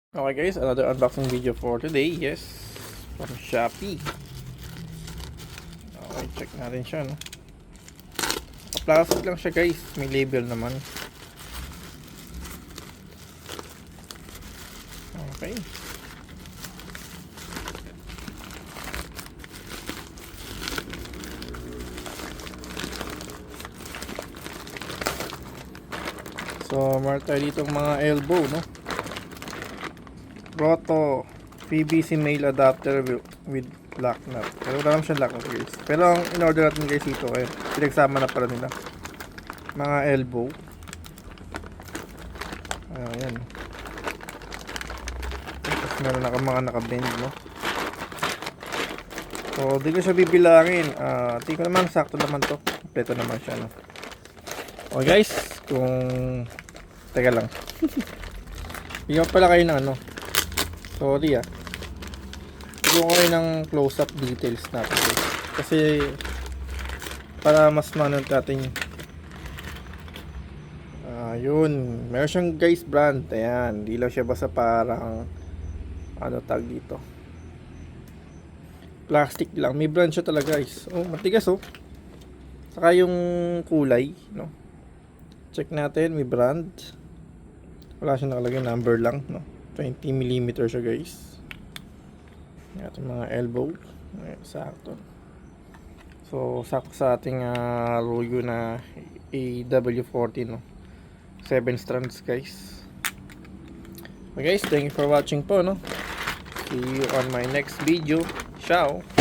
Okay guys, another unboxing video for today. Yes, from Shopee. Okay, check natin siya, no? Plastic lang siya guys, may label naman. Okay. So, meron tayo dito mga elbow, no? Roto PVC male adapter with lock nut. Pero wala naman siya lock nut guys. Pero ang in-order natin guys ito eh, pinagsama na pala nila. Mga elbow. Ayan. Tapos meron na mga naka-bend, no? So, di ko siya bibilangin. Tingin ko naman, sakto naman to. Kompleto naman siya, no? Okay guys, kung... Teka lang. Bigyan pala kayo ng ano. Sorry bigyan ko kayo ng close-up details natin guys. Kasi, para mas manod natin yun, meron siyang guys brand. Ayan, di lang siya basta parang ano tag dito, plastic lang, may brand siya talaga guys. Oh, matigas oh. Saka yung kulay, no? Check natin, may brand. Wala siya nakalagay, number lang, no? 20mm siya guys. Ayan, mga elbow. Ayan, sakto. So, sakto sa ating Royo na AW40, no? 7 strands guys. Okay guys, thank you for watching po, no? See you on my next video. Ciao!